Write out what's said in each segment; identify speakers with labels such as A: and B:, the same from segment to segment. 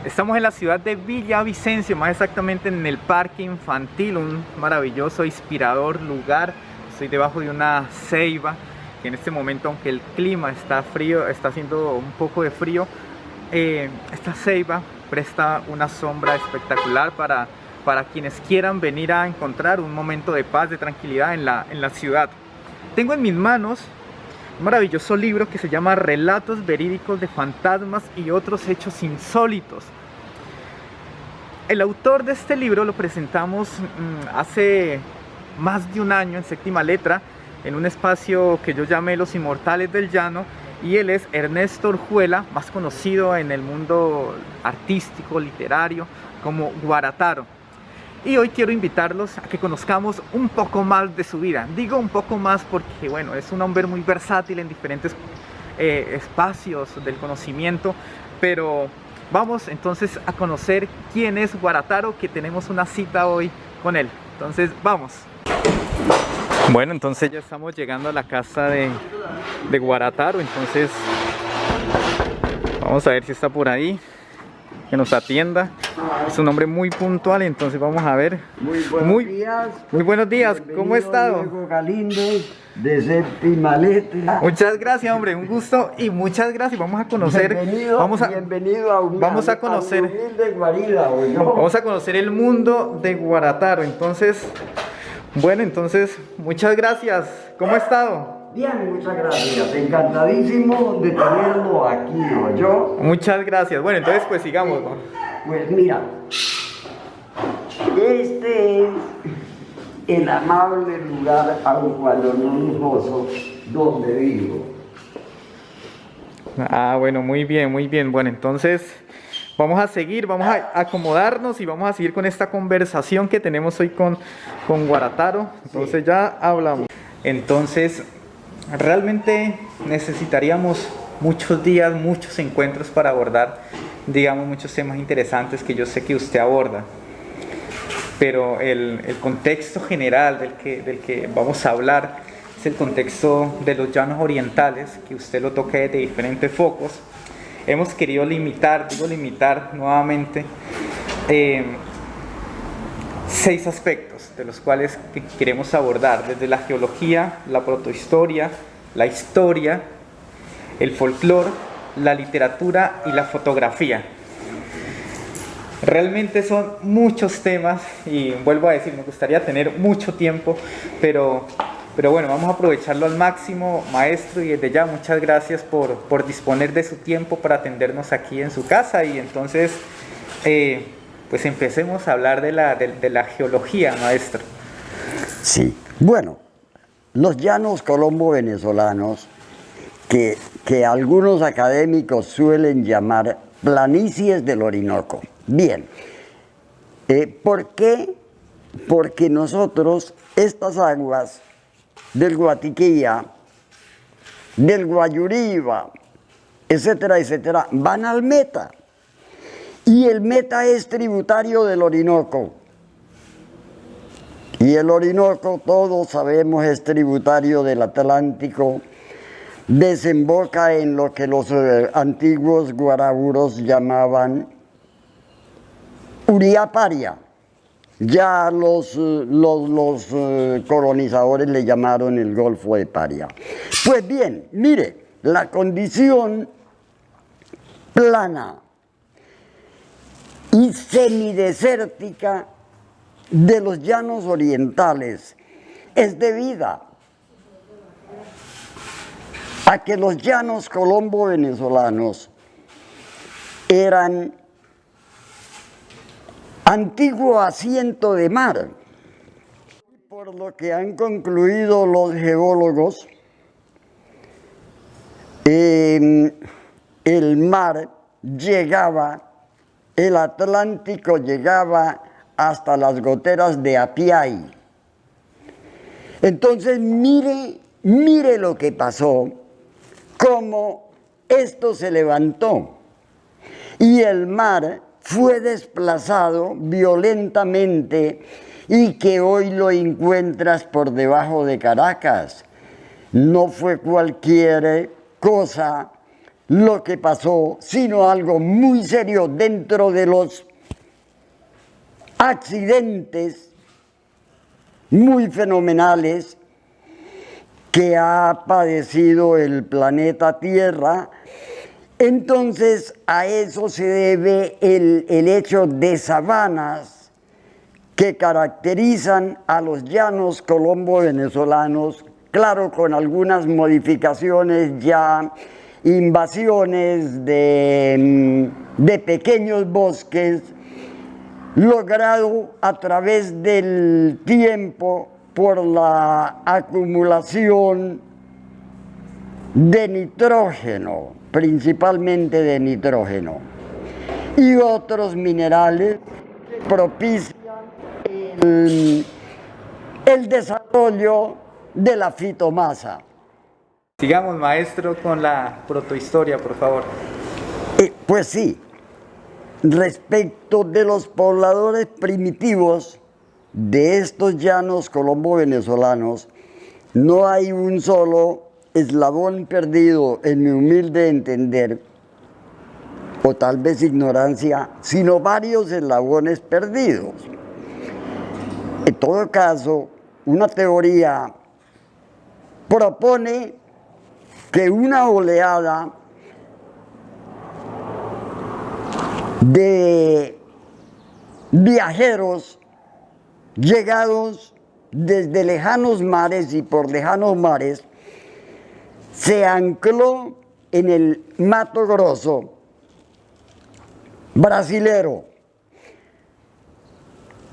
A: Estamos en la ciudad de Villavicencio, más exactamente en el parque infantil, un maravilloso, inspirador lugar. Estoy debajo de una ceiba, que en este momento, aunque el clima está frío, está haciendo un poco de frío, esta ceiba presta una sombra espectacular para quienes quieran venir a encontrar un momento de paz, de tranquilidad en la ciudad. Tengo en mis manos un maravilloso libro que se llama Relatos verídicos de fantasmas y otros hechos insólitos. El autor de este libro lo presentamos hace más de un año en Séptima Letra, en un espacio que yo llamé Los Inmortales del Llano, y él es Ernesto Orjuela, más conocido en el mundo artístico, literario, como Guarataro. Y hoy quiero invitarlos a que conozcamos un poco más de su vida. Digo un poco más porque, bueno, es un hombre muy versátil en diferentes espacios del conocimiento, pero vamos entonces a conocer quién es Guarataro, que tenemos una cita hoy con él. Entonces, vamos. Bueno, entonces ya estamos llegando a la casa de Guarataro, entonces vamos a ver si está por ahí, que nos atienda. Es un hombre muy puntual, entonces vamos a ver.
B: Muy buenos días.
A: ¿Cómo ha estado?
B: Diego Galíndez, de Séptima Letra.
A: Muchas gracias, hombre, un gusto y muchas gracias. Vamos a conocer.
B: Bienvenido
A: Vamos a conocer.
B: a mi humilde guarida, ¿no?
A: Vamos a conocer el mundo de Guarataro. Entonces, bueno, entonces, muchas gracias. ¿Cómo ha estado?
B: Bien, muchas gracias. Encantadísimo de tenerlo aquí, ¿no? Yo.
A: Muchas gracias. Bueno, entonces, pues sigamos, ¿no?
B: Pues mira, este es el amable lugar, aun cuando no lujoso, donde vivo.
A: Ah, bueno, muy bien, muy bien. Bueno, entonces vamos a seguir, vamos a acomodarnos y vamos a seguir con esta conversación que tenemos hoy con Guarataro. Entonces ya hablamos. Entonces, realmente necesitaríamos muchos días, muchos encuentros para abordar, digamos, muchos temas interesantes que yo sé que usted aborda. Pero el contexto general del que vamos a hablar es el contexto de los llanos orientales, que usted lo toca desde diferentes focos. Hemos querido limitar nuevamente 6 aspectos de los cuales queremos abordar, desde la geología, la protohistoria, la historia, el folclore, la literatura y la fotografía. Realmente son muchos temas y vuelvo a decir, me gustaría tener mucho tiempo, pero bueno, vamos a aprovecharlo al máximo, maestro, y desde ya muchas gracias por disponer de su tiempo para atendernos aquí en su casa. Y entonces, pues empecemos a hablar de la geología, maestro.
B: Sí, bueno, los llanos colombo-venezolanos, que algunos académicos suelen llamar planicies del Orinoco. Bien, ¿por qué? Porque nosotros, estas aguas del Guatiquía, del Guayuriba, etcétera, etcétera, van al Meta. Y el Meta es tributario del Orinoco. Y el Orinoco, todos sabemos, es tributario del Atlántico. Desemboca en lo que los antiguos guaraburos llamaban Uriaparia. Ya los colonizadores le llamaron el Golfo de Paria. Pues bien, mire, la condición plana y semidesértica de los llanos orientales es debida a que los llanos colombo-venezolanos eran antiguo asiento de mar. Por lo que han concluido los geólogos, el mar llegaba, el Atlántico llegaba hasta las goteras de Apiay. Entonces mire lo que pasó, cómo esto se levantó y el mar fue desplazado violentamente y que hoy lo encuentras por debajo de Caracas. No fue cualquier cosa lo que pasó, sino algo muy serio dentro de los accidentes muy fenomenales que ha padecido el planeta Tierra. Entonces a eso se debe el hecho de sabanas que caracterizan a los llanos colombo-venezolanos, claro, con algunas modificaciones ya, invasiones de pequeños bosques, logrado a través del tiempo por la acumulación de nitrógeno, principalmente de nitrógeno, y otros minerales que propician el desarrollo de la fitomasa.
A: Sigamos, maestro, con la protohistoria, por favor.
B: Pues sí, respecto de los pobladores primitivos de estos llanos colombo-venezolanos, no hay un solo eslabón perdido, en mi humilde entender, o tal vez ignorancia, sino varios eslabones perdidos. En todo caso, una teoría propone que una oleada de viajeros llegados desde lejanos mares, y por lejanos mares se ancló en el Mato Grosso brasilero.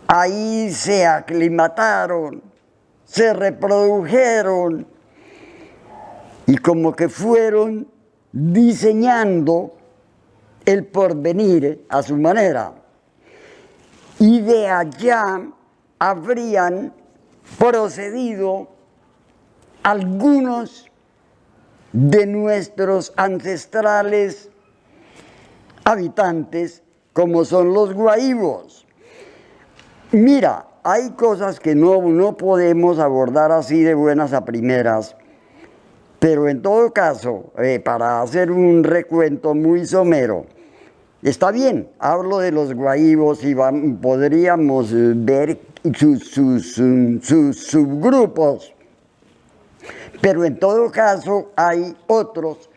B: Ahí se aclimataron, se reprodujeron y como que fueron diseñando el porvenir a su manera. Y de allá habrían procedido algunos de nuestros ancestrales habitantes, como son los guahibos. Mira, hay cosas que no podemos abordar así de buenas a primeras, pero en todo caso, para hacer un recuento muy somero, está bien, hablo de los guahibos y podríamos ver sus subgrupos, pero en todo caso hay otros,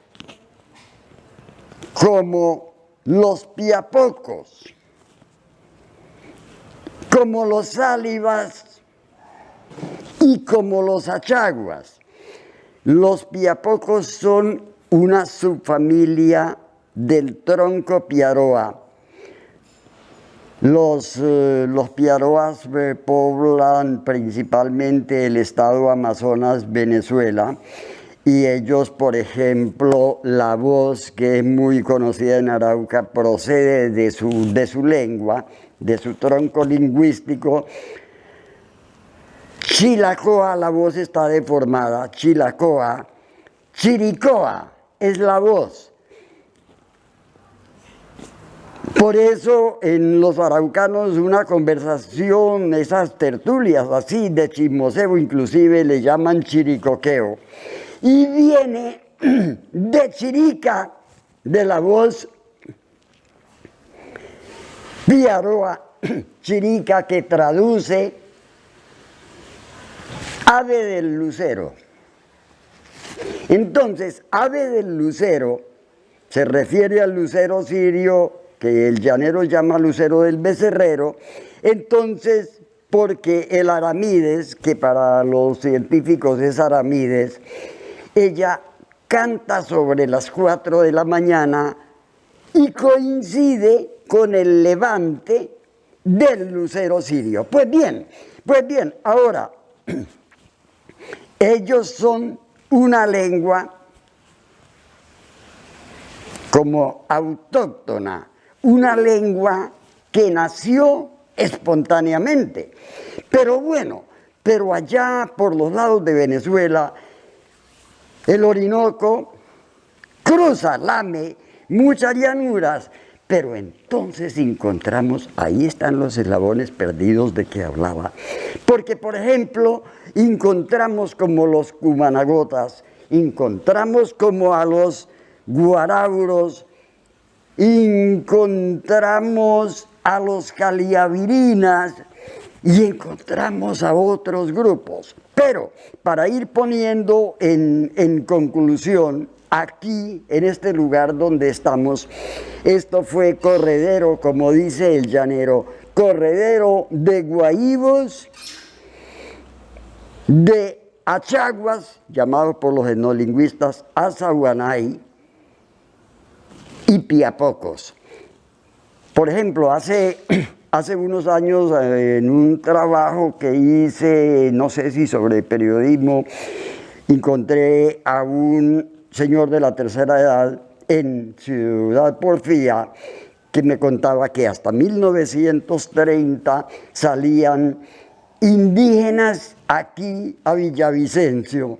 B: como los piapocos, como los sálivas y como los achaguas. Los piapocos son una subfamilia del tronco piaroa. Los piaroas poblan principalmente el estado Amazonas, Venezuela, y ellos, por ejemplo, la voz que es muy conocida en Arauca procede de su lengua, de su tronco lingüístico. Chilacoa, la voz está deformada, chilacoa. Chiricoa es la voz. Por eso en los araucanos una conversación, esas tertulias así de chismoseo inclusive le llaman chiricoqueo. Y viene de chirica, de la voz piaroa, chirica, que traduce ave del lucero. Entonces, ave del lucero se refiere al lucero sirio, que el llanero llama lucero del becerrero. Entonces, porque el aramides, que para los científicos es aramides, ella canta sobre las 4 de la mañana y coincide con el levante del lucero sirio. Pues bien, ahora, ellos son una lengua como autóctona, una lengua que nació espontáneamente. Pero bueno, allá por los lados de Venezuela, el Orinoco cruza, lame muchas llanuras, pero entonces encontramos, ahí están los eslabones perdidos de que hablaba, porque por ejemplo, encontramos como los cumanagotas, encontramos como a los guarauros, encontramos a los caliavirinas y encontramos a otros grupos. Pero para ir poniendo en conclusión, aquí, en este lugar donde estamos, esto fue corredero, como dice el llanero, corredero de guaíbos, de achaguas, llamados por los etnolingüistas azahuanay, y piapocos. Por ejemplo, hace unos años, en un trabajo que hice, no sé si sobre periodismo, encontré a un señor de la tercera edad en Ciudad Porfía que me contaba que hasta 1930 salían indígenas aquí a Villavicencio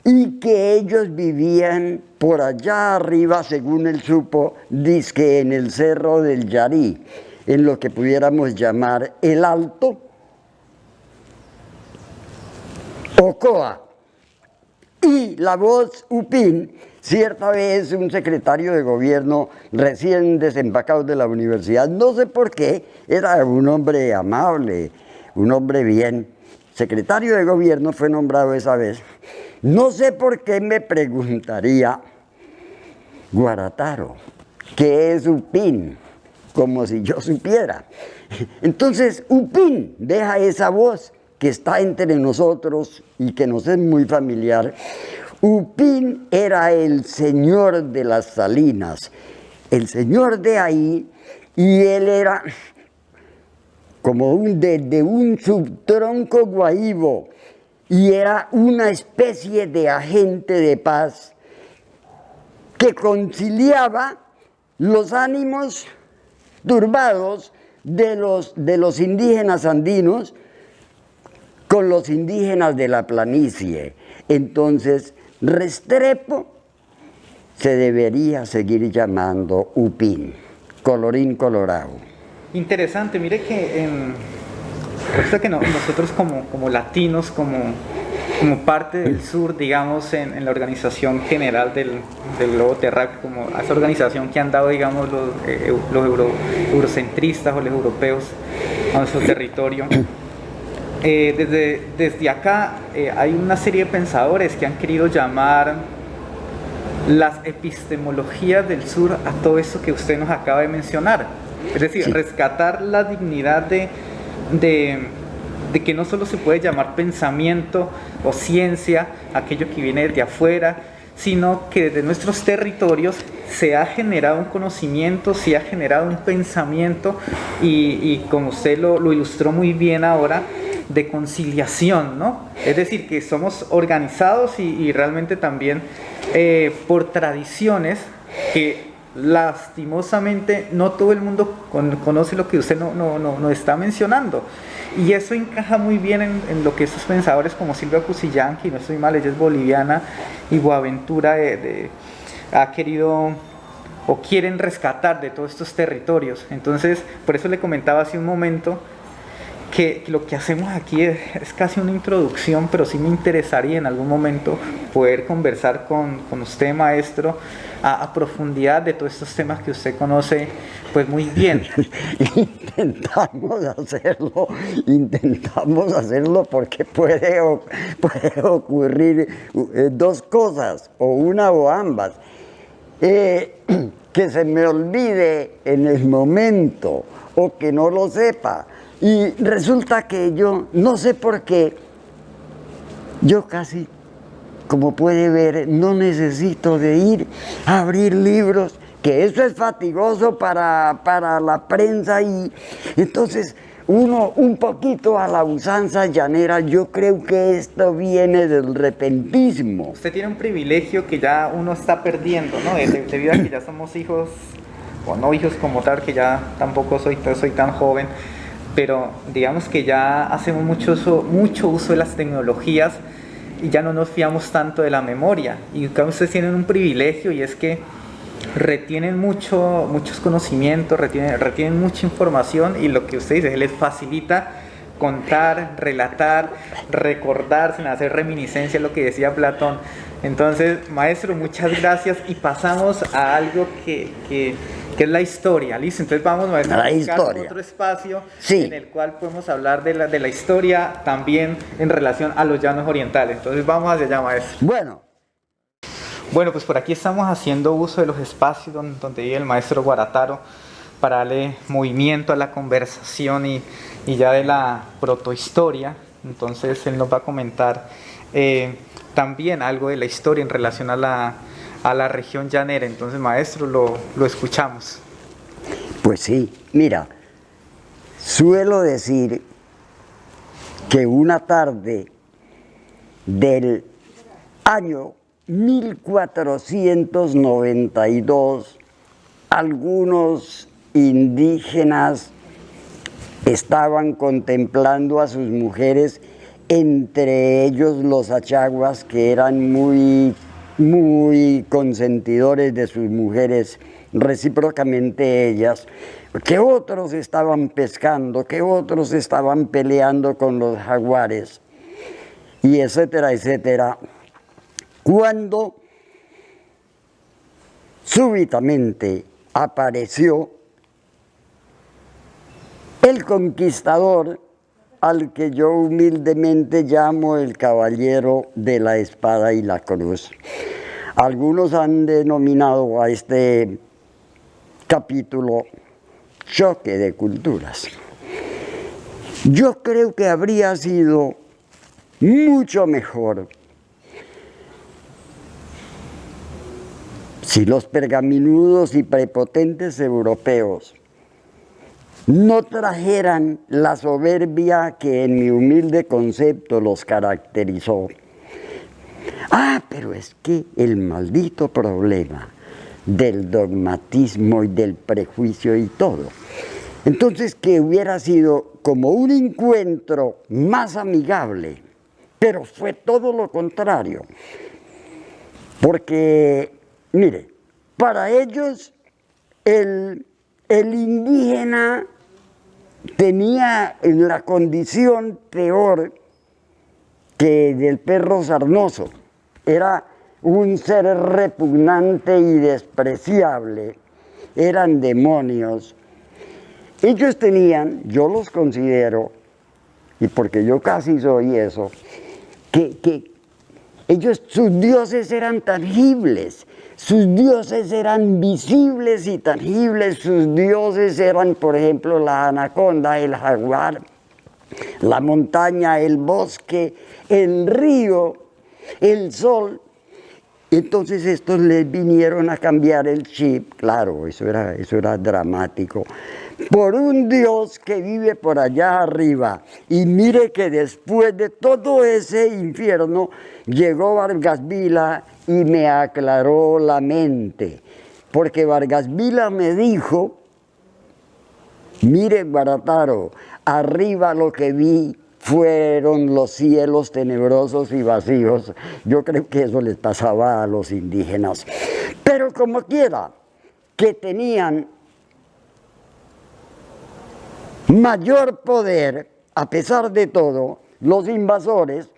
B: y que ellos vivían por allá arriba, según él supo, dizque en el Cerro del Yarí, en lo que pudiéramos llamar el Alto Ocoa. Y la voz Upín, cierta vez un secretario de gobierno recién desempacado de la universidad, no sé por qué, era un hombre amable, un hombre bien, secretario de gobierno fue nombrado esa vez. No sé por qué me preguntaría, Guarataro, ¿qué es Upín? Como si yo supiera. Entonces, Upín deja esa voz que está entre nosotros y que nos es muy familiar. Upín era el señor de las salinas, el señor de ahí, y él era como de un subtronco guaíbo, y era una especie de agente de paz que conciliaba los ánimos turbados de los indígenas andinos con los indígenas de la planicie. Entonces, Restrepo se debería seguir llamando Upín, colorín colorado.
A: Interesante, mire que resulta que nosotros como latinos, como parte del sur, digamos, en la organización general del globo terráqueo, como esa organización que han dado, digamos, los eurocentristas o los europeos a nuestro territorio. Desde acá hay una serie de pensadores que han querido llamar las epistemologías del sur a todo eso que usted nos acaba de mencionar. Es decir, sí, rescatar la dignidad de que no solo se puede llamar pensamiento o ciencia aquello que viene desde afuera, sino que desde nuestros territorios se ha generado un conocimiento, se ha generado un pensamiento y como usted lo ilustró muy bien ahora, de conciliación, ¿no? Es decir, que somos organizados y realmente también por tradiciones que lastimosamente no todo el mundo conoce lo que usted no está mencionando. Y eso encaja muy bien en lo que estos pensadores como Silvia Cusillan, que no estoy mal, ella es boliviana, y Boaventura ha querido o quieren rescatar de todos estos territorios. Entonces, por eso le comentaba hace un momento que lo que hacemos aquí es casi una introducción, pero sí me interesaría en algún momento poder conversar con usted, maestro, a profundidad de todos estos temas que usted conoce pues muy bien.
B: Intentamos hacerlo porque puede ocurrir dos cosas, o una o ambas. Que se me olvide en el momento o que no lo sepa. Y resulta que yo, no sé por qué, yo casi, como puede ver, no necesito de ir a abrir libros, que eso es fatigoso para la prensa, y entonces uno un poquito a la usanza llanera. Yo creo que esto viene del repentismo.
A: Usted tiene un privilegio que ya uno está perdiendo, ¿no? Debido a que ya somos hijos, o no hijos como tal, que ya tampoco soy tan joven, pero digamos que ya hacemos mucho uso de las tecnologías y ya no nos fiamos tanto de la memoria. Y ustedes tienen un privilegio, y es que retienen muchos conocimientos, retienen mucha información, y lo que usted dice, les facilita contar, relatar, recordar, sin hacer reminiscencia a lo que decía Platón. Entonces, maestro, muchas gracias y pasamos a algo que es la historia, ¿listo? Entonces vamos, maestro, a buscar otro espacio en el cual podemos hablar de la historia también en relación a los llanos orientales. Entonces vamos hacia allá, maestro.
B: Bueno,
A: pues por aquí estamos haciendo uso de los espacios donde vive el maestro Guarataro para darle movimiento a la conversación y ya de la protohistoria. Entonces él nos va a comentar también algo de la historia en relación a la región llanera. Entonces, maestro, lo escuchamos.
B: Pues sí, mira, suelo decir que una tarde del año 1492, algunos indígenas estaban contemplando a sus mujeres, entre ellos los achaguas, que eran muy consentidores de sus mujeres, recíprocamente ellas, que otros estaban pescando, que otros estaban peleando con los jaguares, y etcétera, etcétera, cuando súbitamente apareció el conquistador, al que yo humildemente llamo el caballero de la espada y la cruz. Algunos han denominado a este capítulo choque de culturas. Yo creo que habría sido mucho mejor si los pergaminudos y prepotentes europeos no trajeran la soberbia que en mi humilde concepto los caracterizó. Pero es que el maldito problema del dogmatismo y del prejuicio y todo. Entonces, que hubiera sido como un encuentro más amigable, pero fue todo lo contrario. Porque, mire, para ellos el indígena tenía la condición peor que del perro sarnoso. Era un ser repugnante y despreciable. Eran demonios. Ellos tenían, yo los considero, y porque yo casi soy eso, que ellos, sus dioses eran tangibles. Sus dioses eran visibles y tangibles. Sus dioses eran, por ejemplo, la anaconda, el jaguar, la montaña, el bosque, el río, el sol. Entonces estos les vinieron a cambiar el chip, claro, eso era dramático, por un Dios que vive por allá arriba. Y mire que después de todo ese infierno llegó Vargas Vila y me aclaró la mente, porque Vargas Vila me dijo: mire, Guarataro, arriba lo que vi fueron los cielos tenebrosos y vacíos. Yo creo que eso les pasaba a los indígenas. Pero como quiera, que tenían mayor poder, a pesar de todo, los invasores,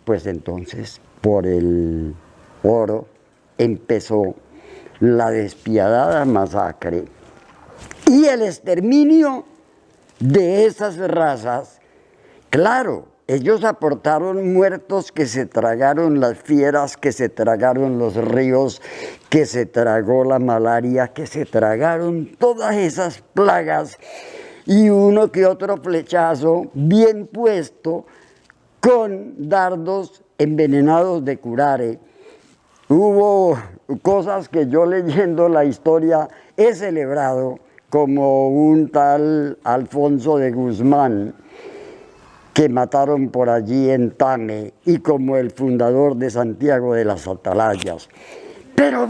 B: pues entonces, por el oro, empezó la despiadada masacre y el exterminio de esas razas. Claro, ellos aportaron muertos que se tragaron las fieras, que se tragaron los ríos, que se tragó la malaria, que se tragaron todas esas plagas, y uno que otro flechazo bien puesto con dardos envenenados de curare. Hubo cosas que yo, leyendo la historia, he celebrado, como un tal Alfonso de Guzmán, que mataron por allí en Tame, y como el fundador de Santiago de las Atalayas. Pero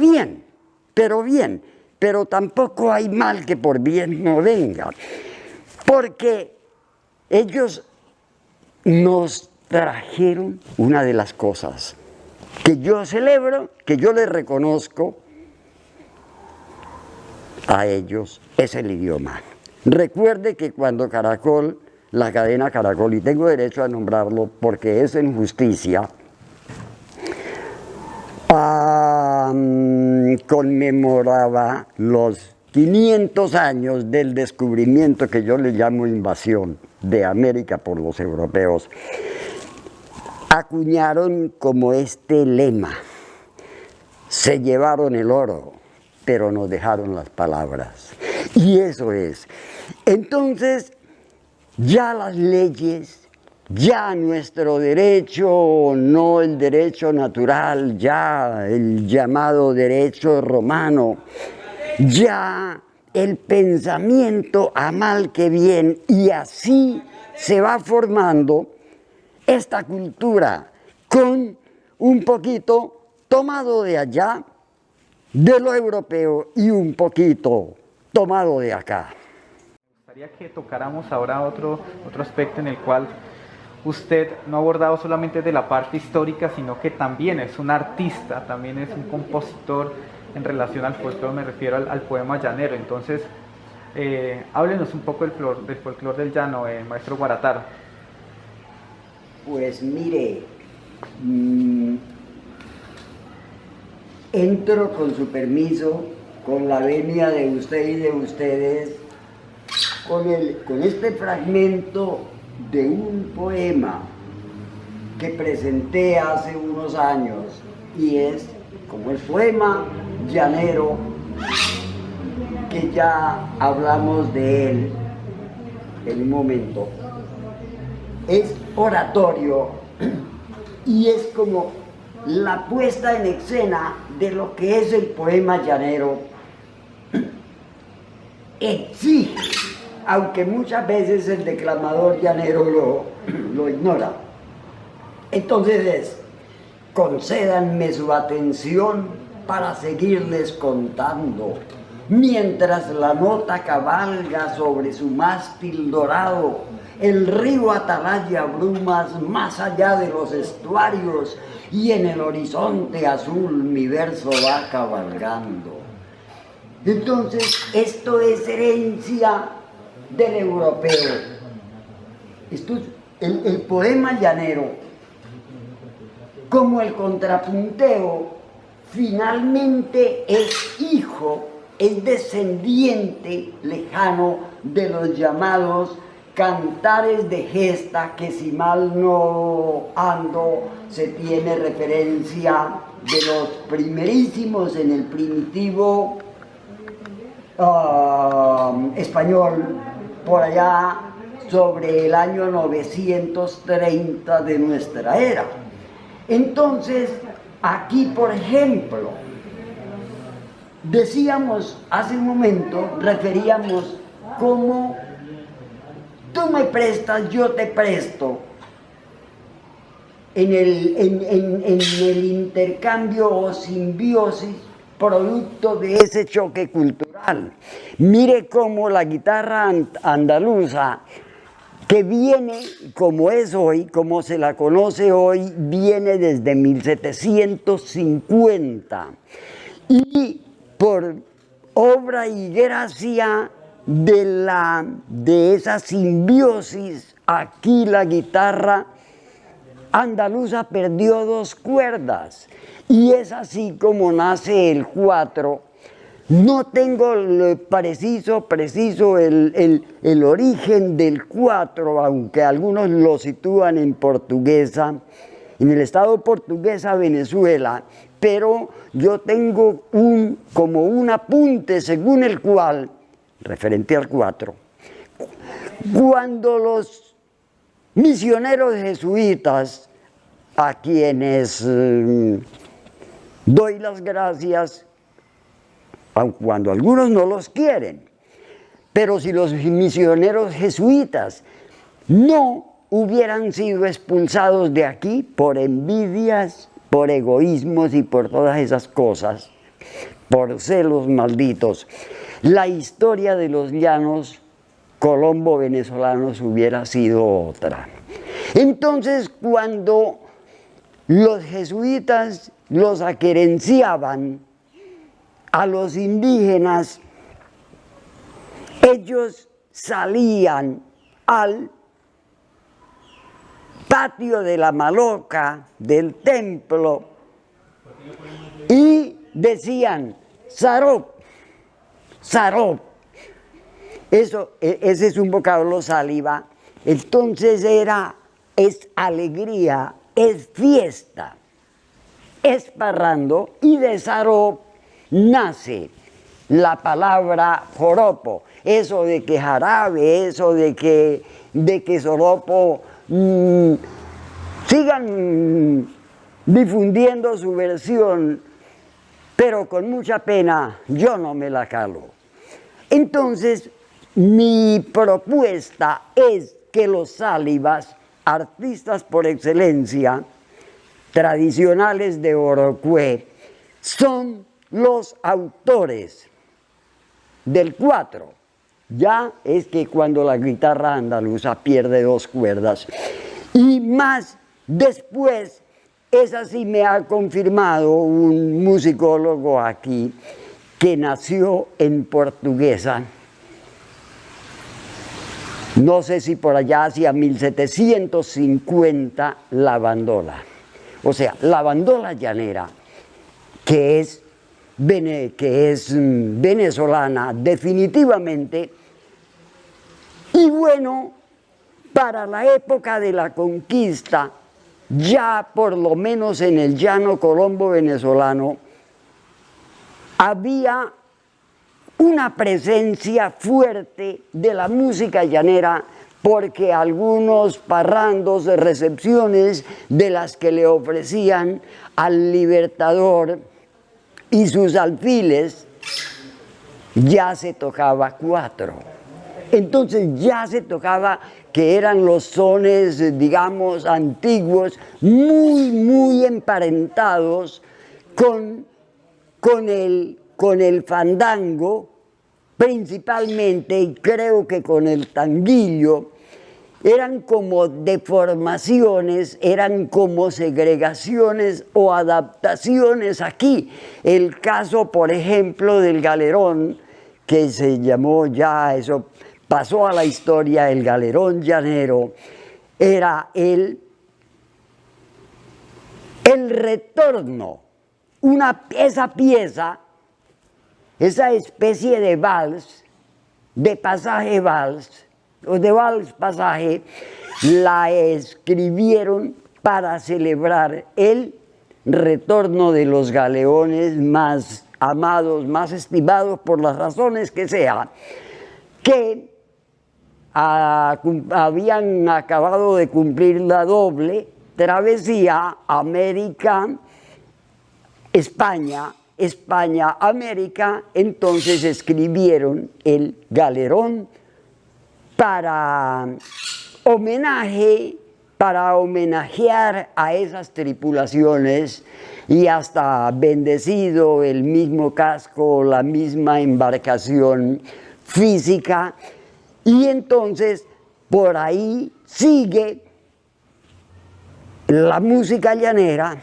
B: tampoco hay mal que por bien no venga, porque ellos nos trajeron una de las cosas que yo celebro, que yo les reconozco a ellos, es el idioma. Recuerde que cuando Caracol la cadena Caracol, y tengo derecho a nombrarlo porque es en justicia, conmemoraba los 500 años del descubrimiento que yo le llamo invasión de América por los europeos. Acuñaron como este lema: se llevaron el oro, pero nos dejaron las palabras. Y eso es. Entonces, ya las leyes, ya nuestro derecho, no el derecho natural, ya el llamado derecho romano, ya el pensamiento a mal que bien, y así se va formando esta cultura con un poquito tomado de allá, de lo europeo, y un poquito tomado de acá.
A: Me gustaría que tocáramos ahora otro aspecto en el cual usted no ha abordado solamente de la parte histórica, sino que también es un artista, también es un compositor en relación al folclore, me refiero al poema llanero. Entonces, háblenos un poco del folclore del llano, maestro Guaratar.
B: Pues mire, entro con su permiso, con la venia de usted y de ustedes, con este fragmento de un poema que presenté hace unos años, y es como el poema llanero, que ya hablamos de él en un momento. Es oratorio y es como la puesta en escena de lo que es el poema llanero. Exige, aunque muchas veces el declamador llanero lo ignora. Entonces concédanme su atención para seguirles contando, mientras la nota cabalga sobre su mástil dorado. El río atalaya brumas más allá de los estuarios, y en el horizonte azul mi verso va cabalgando. Entonces, esto es herencia del europeo. Esto es el poema llanero, como el contrapunteo, finalmente es hijo, es descendiente lejano de los llamados cantares de gesta, que si mal no ando, se tiene referencia de los primerísimos en el primitivo español, por allá sobre el año 930 de nuestra era. Entonces, aquí, por ejemplo, decíamos hace un momento, referíamos cómo tú me prestas, yo te presto, en el intercambio o simbiosis producto de ese choque cultural. Mire cómo la guitarra andaluza, que viene como es hoy, como se la conoce hoy, viene desde 1750, y por obra y gracia de esa simbiosis, aquí la guitarra andaluza perdió 2 cuerdas, y es así como nace el 4. No tengo preciso el origen del 4, aunque algunos lo sitúan en Portuguesa, en el estado Portuguesa, Venezuela, pero yo tengo como un apunte según el cual, referente al 4, cuando los misioneros jesuitas, a quienes doy las gracias, aun cuando algunos no los quieren, pero si los misioneros jesuitas no hubieran sido expulsados de aquí por envidias, por egoísmos y por todas esas cosas, por celos malditos, la historia de los llanos colombo-venezolanos hubiera sido otra. Entonces, cuando los jesuitas los aquerenciaban a los indígenas, ellos salían al patio de la Maloca, del templo, y decían, sarop, sarop. Ese es un vocablo sáliva. Entonces es alegría, es fiesta, es parrando, y de sarop nace la palabra joropo. Eso de que jarabe, eso de que soropo, sigan difundiendo su versión, pero con mucha pena yo no me la calo. Entonces, mi propuesta es que los sálivas, artistas por excelencia, tradicionales de Orocué, son los autores del cuatro. Ya es que cuando la guitarra andaluza pierde 2 cuerdas. Y más después, esa sí me ha confirmado un musicólogo aquí, que nació en Portuguesa, no sé si por allá hacia 1750, la bandola. O sea, la bandola llanera, que es venezolana definitivamente, y bueno, para la época de la conquista, ya por lo menos en el llano colombo venezolano, había una presencia fuerte de la música llanera, porque algunos parrandos, recepciones de las que le ofrecían al Libertador y sus alfiles, ya se tocaba 4. Entonces ya se tocaba, que eran los sones, digamos, antiguos, muy emparentados con el fandango, principalmente, y creo que con el tanguillo. Eran como deformaciones, eran como segregaciones o adaptaciones aquí. El caso, por ejemplo, del galerón, que se llamó ya, eso pasó a la historia, el galerón llanero, era el retorno, esa pieza, esa especie de vals, de pasaje vals, o de vals pasaje, la escribieron para celebrar el retorno de los galeones más amados, más estimados, por las razones que sea, que habían acabado de cumplir la doble travesía América-España, España-América. Entonces escribieron el galerón para homenajear a esas tripulaciones, y hasta bendecido el mismo casco, la misma embarcación física. Y entonces por ahí sigue la música llanera,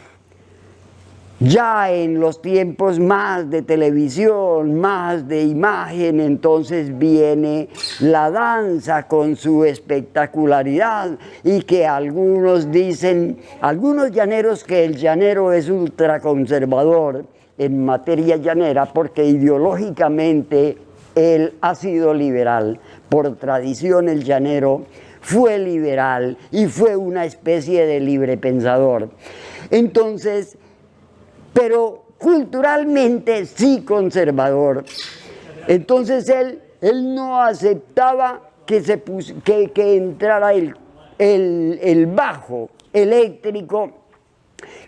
B: ya en los tiempos más de televisión, más de imagen. Entonces viene la danza con su espectacularidad, y que algunos dicen, algunos llaneros, que el llanero es ultraconservador en materia llanera, porque ideológicamente él ha sido liberal. Por tradición el llanero fue liberal y fue una especie de librepensador. Entonces, pero culturalmente sí conservador. Entonces él no aceptaba que entrara el bajo eléctrico,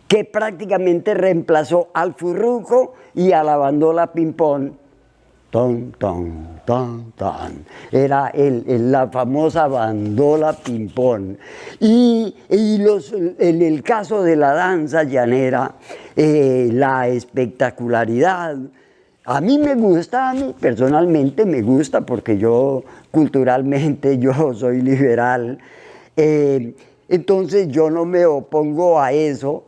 B: que prácticamente reemplazó al furruco y a la bandola ping-pong. Ton, ton, ton, ton. Era la famosa bandola ping-pong. Y en el caso de la danza llanera, la espectacularidad. A mí personalmente me gusta, porque yo culturalmente yo soy liberal. Entonces yo no me opongo a eso.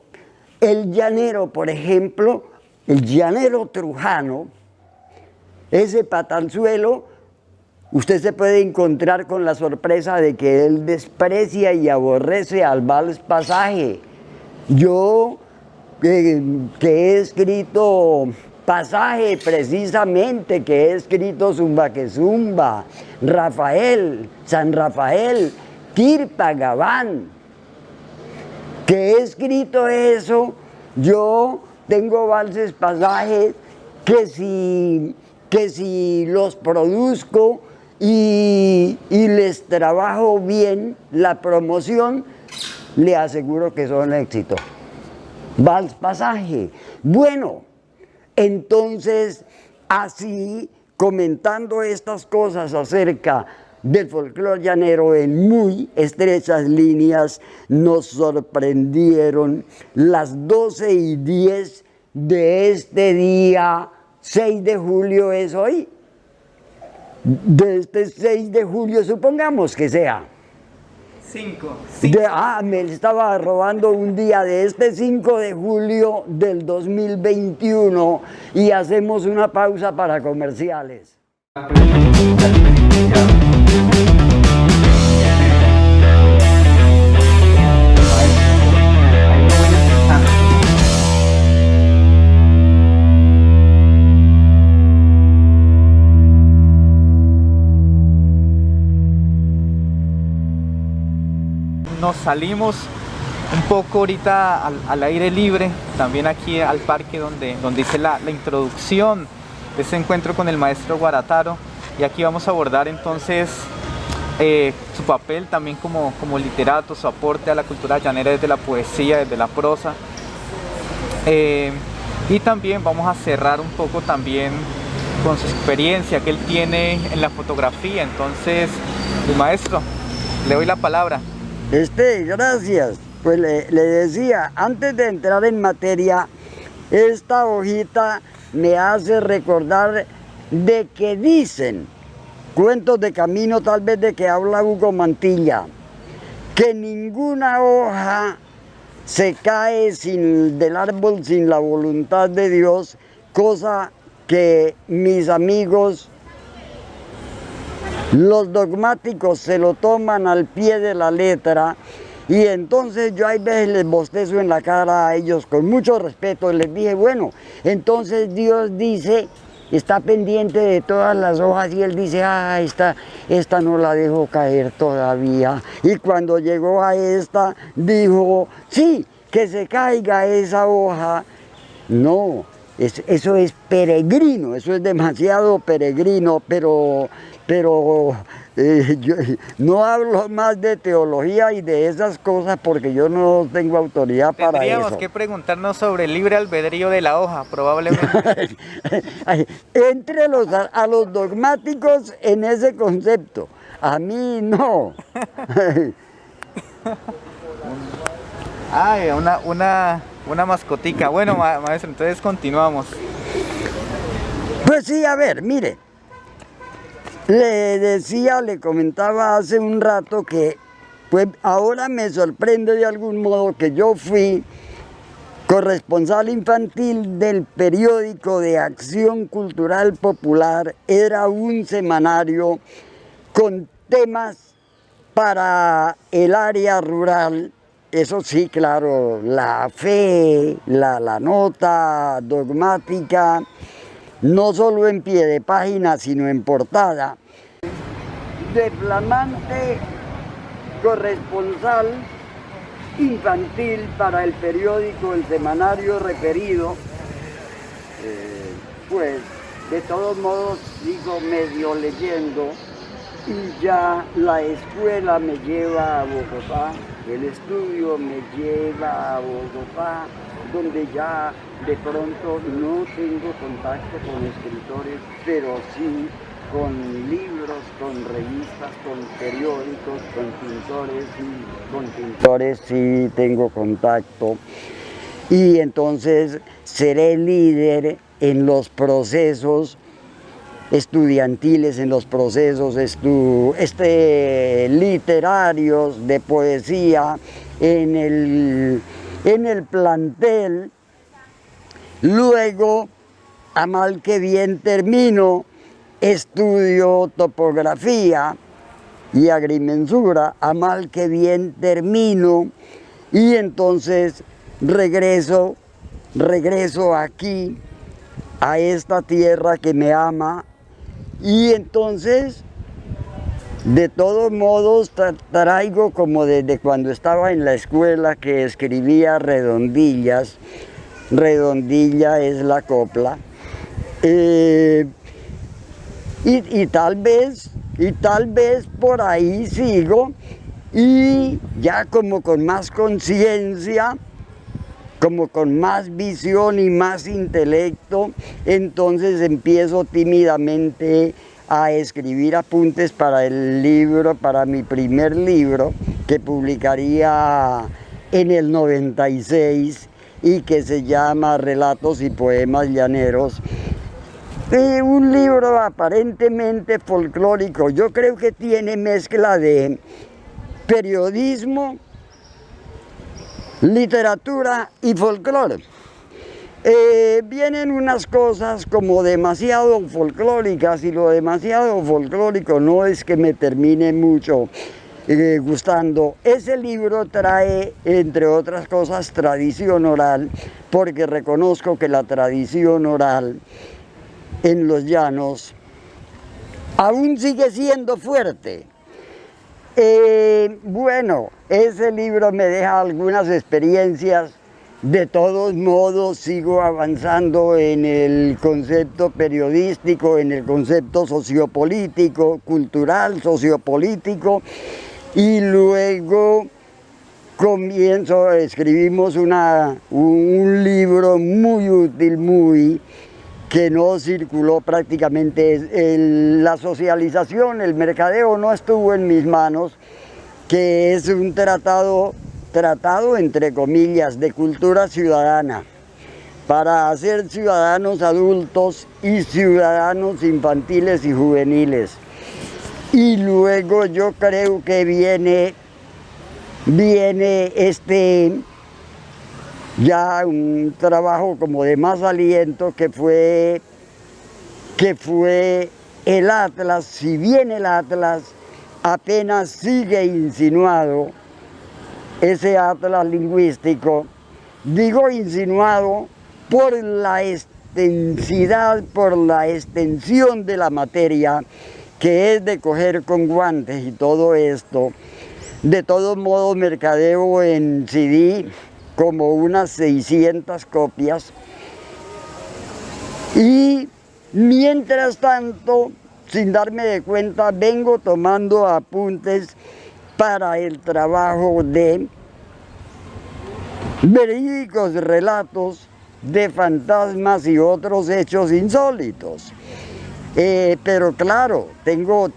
B: El llanero, por ejemplo, el llanero trujano, ese patanzuelo, usted se puede encontrar con la sorpresa de que él desprecia y aborrece al vals pasaje. Yo, que he escrito pasaje precisamente, que he escrito Zumba que Zumba, Rafael, San Rafael, Tirpa, Gabán, que he escrito eso, yo tengo valses pasajes que si los produzco y les trabajo bien la promoción, le aseguro que son éxito. Vals pasaje. Bueno, entonces, así, comentando estas cosas acerca del folclore llanero en muy estrechas líneas, nos sorprendieron las 12:10 de este día 6 de julio, ¿es hoy? De este 6 de julio, supongamos que sea.
A: 5.
B: Me estaba robando un día de este 5 de julio del 2021 y hacemos una pausa para comerciales.
A: Nos salimos un poco ahorita al aire libre, también aquí al parque donde hice la introducción de este encuentro con el maestro Guarataro, y aquí vamos a abordar entonces su papel también como literato, su aporte a la cultura llanera desde la poesía, desde la prosa, y también vamos a cerrar un poco también con su experiencia que él tiene en la fotografía. Entonces, el maestro, le doy la palabra.
B: Gracias. Pues le decía, antes de entrar en materia, esta hojita me hace recordar de que dicen, cuentos de camino tal vez de que habla Hugo Mantilla, que ninguna hoja se cae del árbol sin la voluntad de Dios, cosa que mis amigos los dogmáticos se lo toman al pie de la letra, y entonces yo hay veces les bostezo en la cara a ellos con mucho respeto, les dije, bueno, entonces Dios dice, está pendiente de todas las hojas, y él dice, esta no la dejo caer todavía, y cuando llegó a esta, dijo, sí, que se caiga esa hoja. No, eso es peregrino, eso es demasiado peregrino, pero yo no hablo más de teología y de esas cosas porque yo no tengo autoridad para eso.
A: Tendríamos que preguntarnos sobre el libre albedrío de la hoja, probablemente.
B: Entre a los dogmáticos en ese concepto, a mí no.
A: Ay, una mascotica. Bueno, maestro, entonces continuamos.
B: Pues sí, a ver, mire. Le comentaba hace un rato que pues ahora me sorprende de algún modo que yo fui corresponsal infantil del periódico de Acción Cultural Popular. Era un semanario con temas para el área rural. Eso sí, claro, la fe, la nota dogmática, no solo en pie de página, sino en portada. De flamante corresponsal infantil para el periódico, el semanario referido, pues de todos modos sigo medio leyendo, y ya la escuela me lleva a Bogotá, el estudio me lleva a Bogotá, donde ya de pronto no tengo contacto con escritores, pero sí con libros, con revistas, con periódicos, con pintores sí tengo contacto. Y entonces seré líder en los procesos estudiantiles, en los procesos literarios de poesía en el plantel. Luego, a mal que bien termino, estudio topografía y agrimensura, a mal que bien termino y entonces regreso aquí a esta tierra que me ama y entonces de todos modos traigo como desde cuando estaba en la escuela que escribía redondillas, redondilla es la copla, y tal vez por ahí sigo y ya como con más conciencia, como con más visión y más intelecto, entonces empiezo tímidamente a escribir apuntes para el libro, para mi primer libro, que publicaría en el 96 y que se llama Relatos y Poemas Llaneros. Un libro aparentemente folclórico, yo creo que tiene mezcla de periodismo, literatura y folclore. Vienen unas cosas como demasiado folclóricas y lo demasiado folclórico no es que me termine mucho gustando. Ese libro trae, entre otras cosas, tradición oral, porque reconozco que la tradición oral en los llanos aún sigue siendo fuerte. Bueno, ese libro me deja algunas experiencias. De todos modos, sigo avanzando en el concepto periodístico, en el concepto sociopolítico, cultural, sociopolítico, y luego escribimos un libro muy útil, que no circuló prácticamente, la socialización, el mercadeo no estuvo en mis manos, que es un tratado entre comillas de cultura ciudadana para hacer ciudadanos adultos y ciudadanos infantiles y juveniles. Y luego yo creo que viene ya un trabajo como de más aliento que fue el Atlas. Si bien el Atlas apenas sigue insinuado, ese Atlas lingüístico, digo insinuado por la extensidad, por la extensión de la materia, que es de coger con guantes y todo esto. De todos modos, mercadeo en CD como unas 600 copias. Y mientras tanto, sin darme de cuenta, vengo tomando apuntes para el trabajo de verídicos relatos de fantasmas y otros hechos insólitos. Pero claro, tengo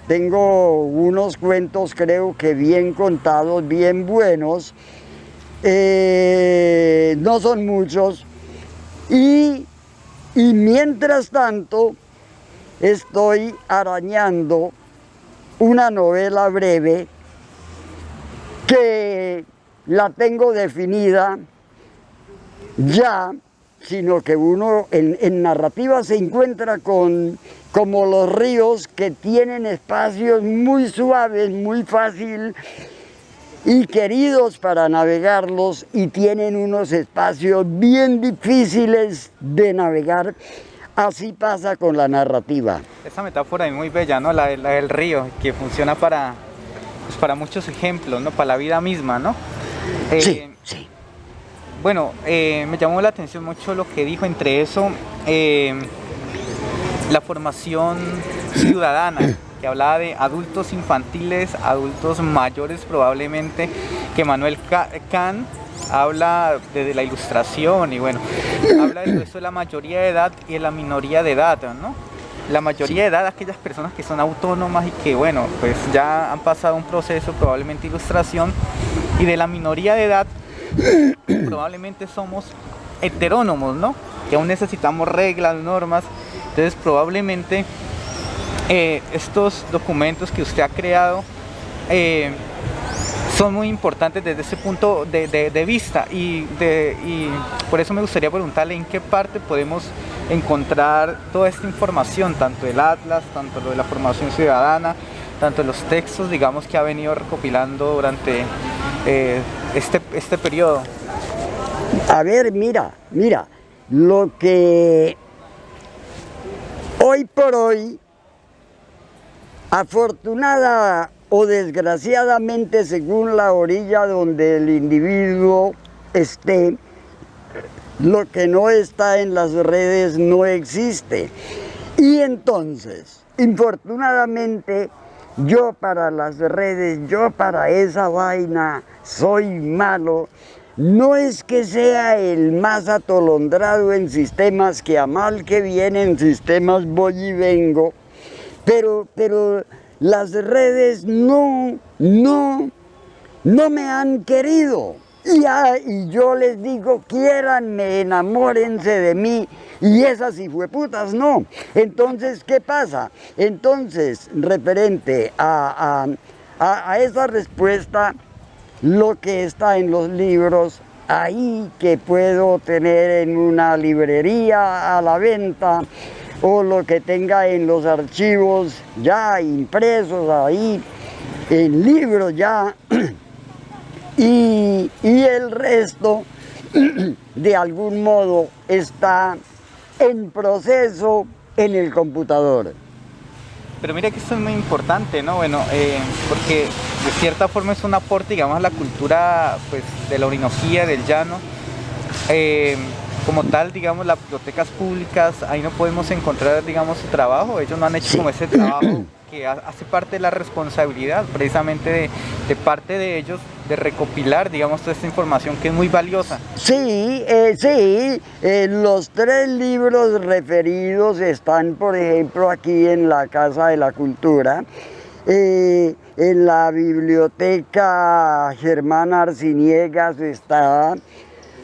B: unos cuentos creo que bien contados, bien buenos, no son muchos, y mientras tanto estoy arañando una novela breve que la tengo definida ya, sino que uno en narrativa se encuentra como los ríos que tienen espacios muy suaves, muy fácil y queridos para navegarlos y tienen unos espacios bien difíciles de navegar. Así pasa con la narrativa.
A: Esa metáfora es muy bella, ¿no? La del río, que funciona para muchos ejemplos, ¿no? Para la vida misma, ¿no?
B: Sí.
A: Bueno, me llamó la atención mucho lo que dijo, entre eso, la formación ciudadana, que hablaba de adultos infantiles, adultos mayores probablemente, que Manuel Kant habla de la ilustración y bueno, habla de eso de la mayoría de edad y de la minoría de edad, ¿no? La mayoría de edad, aquellas personas que son autónomas y que bueno, pues ya han pasado un proceso probablemente de ilustración, y de la minoría de edad probablemente somos heterónomos, ¿no? Que aún necesitamos reglas, normas, entonces probablemente estos documentos que usted ha creado son muy importantes desde ese punto de vista y por eso me gustaría preguntarle en qué parte podemos encontrar toda esta información, tanto el Atlas, tanto lo de la formación ciudadana, tanto los textos, digamos, que ha venido recopilando durante este periodo.
B: A ver, mira, lo que hoy por hoy, afortunada o desgraciadamente, según la orilla donde el individuo esté, lo que no está en las redes no existe. Y entonces, infortunadamente, yo para las redes, yo para esa vaina, soy malo. No es que sea el más atolondrado en sistemas, que a mal que bien en sistemas voy y vengo, pero las redes no me han querido. Y yo les digo, quiéranme, enamórense de mí, y esas hijueputas no. Entonces, ¿qué pasa? Entonces, referente a esa respuesta, lo que está en los libros, ahí que puedo tener en una librería a la venta, o lo que tenga en los archivos ya impresos ahí, en libros ya, y el resto de algún modo está en proceso en el computador.
A: Pero mira que esto es muy importante, ¿no? Bueno, porque de cierta forma es un aporte, digamos, a la cultura, pues, de la Orinoquía, del llano. Como tal, digamos, las bibliotecas públicas, ahí no podemos encontrar, digamos, su trabajo. Ellos no han hecho como ese trabajo que hace parte de la responsabilidad, precisamente de parte de ellos, de recopilar, digamos, toda esta información que es muy valiosa.
B: Sí, los 3 libros referidos están, por ejemplo, aquí en la Casa de la Cultura. En la biblioteca Germán Arciniegas está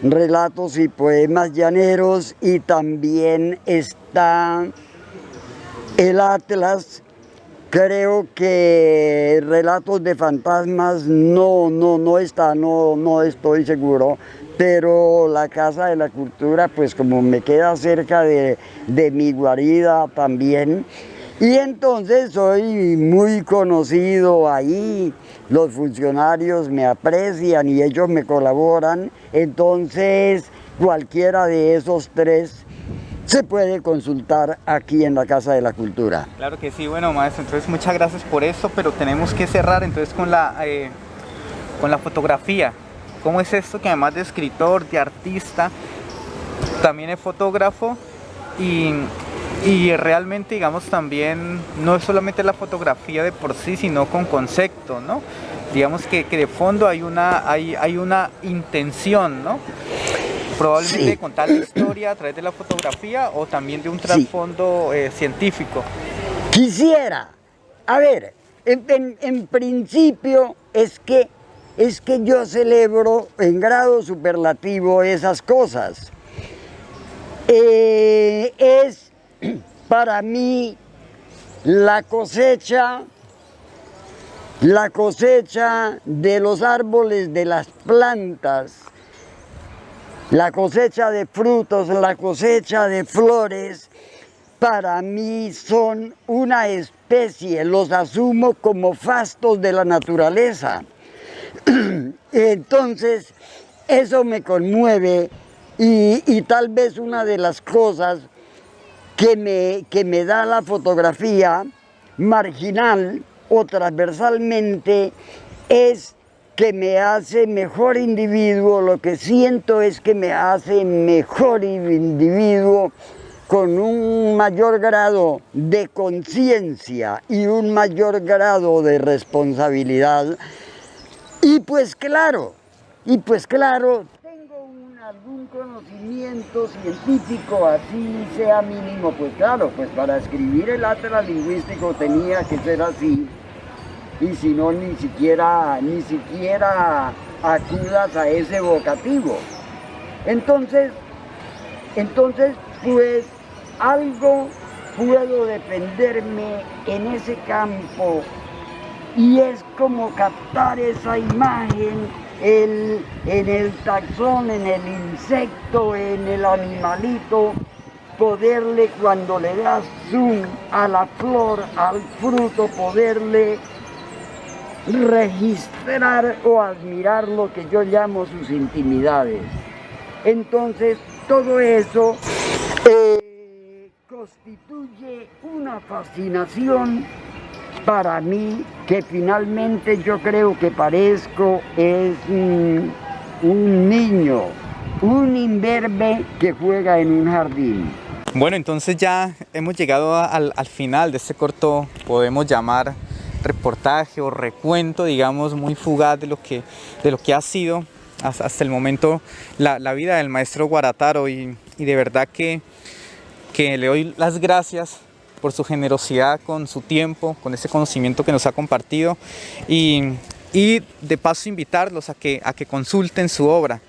B: Relatos y Poemas Llaneros, y también está el Atlas. Creo que Relatos de Fantasmas no está, no estoy seguro, pero la Casa de la Cultura, pues como me queda cerca de mi guarida también, y entonces soy muy conocido ahí, los funcionarios me aprecian y ellos me colaboran, entonces cualquiera de esos 3 se puede consultar aquí en la Casa de la Cultura.
A: Claro que sí, bueno, maestro, entonces muchas gracias por eso, pero tenemos que cerrar entonces con la fotografía. ¿Cómo es esto que además de escritor, de artista, también es fotógrafo y realmente, digamos, también no es solamente la fotografía de por sí, sino con concepto, ¿no? Digamos que de fondo hay una intención, ¿no? Probablemente de contar la historia a través de la fotografía o también de un trasfondo científico.
B: Quisiera, a ver, en principio es que yo celebro en grado superlativo esas cosas. Es para mí la cosecha de los árboles, de las plantas, la cosecha de frutos, la cosecha de flores, para mí son una especie, los asumo como fastos de la naturaleza. Entonces, eso me conmueve y tal vez una de las cosas que me da la fotografía marginal o transversalmente es que me hace mejor individuo. Lo que siento es que me hace mejor individuo con un mayor grado de conciencia y un mayor grado de responsabilidad. Y pues claro, tengo algún conocimiento científico, así sea mínimo, pues claro, pues para escribir el Atlas lingüístico tenía que ser así. Y si no, ni siquiera acudas a ese vocativo. Entonces, pues, algo puedo defenderme en ese campo y es como captar esa imagen en el taxón, en el insecto, en el animalito, poderle, cuando le das zoom a la flor, al fruto, poderle registrar o admirar lo que yo llamo sus intimidades. Entonces, todo eso constituye una fascinación para mí, que finalmente yo creo que parezco es un niño, un imberbe que juega en un jardín.
A: Bueno, entonces ya hemos llegado al final de este corto, podemos llamar reportaje o recuento, digamos, muy fugaz de lo que ha sido hasta el momento la vida del maestro Guarataro, y de verdad que le doy las gracias por su generosidad con su tiempo, con ese conocimiento que nos ha compartido, y de paso invitarlos a que consulten su obra,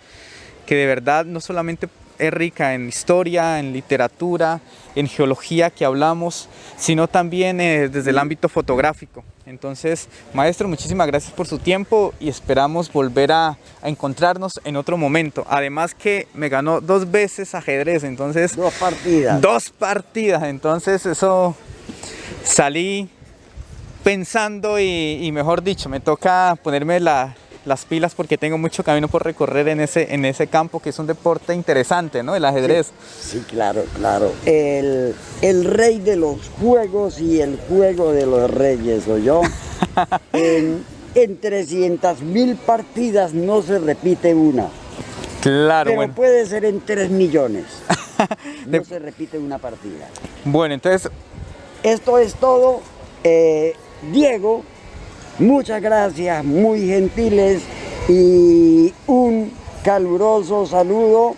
A: que de verdad no solamente es rica en historia, en literatura, en geología que hablamos, sino también desde el ámbito fotográfico. Entonces, maestro, muchísimas gracias por su tiempo y esperamos volver a encontrarnos en otro momento. Además que me ganó 2 veces ajedrez, entonces...
B: 2 partidas.
A: 2 partidas, entonces eso salí pensando y mejor dicho, me toca ponerme las pilas porque tengo mucho camino por recorrer en ese campo, que es un deporte interesante, ¿no? El ajedrez.
B: Sí, claro, claro. El rey de los juegos y el juego de los reyes, ¿o yo? En 300.000 partidas no se repite una.
A: Claro,
B: pero
A: bueno.
B: puede ser en 3 millones. No se repite una partida.
A: Bueno, entonces...
B: Esto es todo. Diego, muchas gracias, muy gentiles, y un caluroso saludo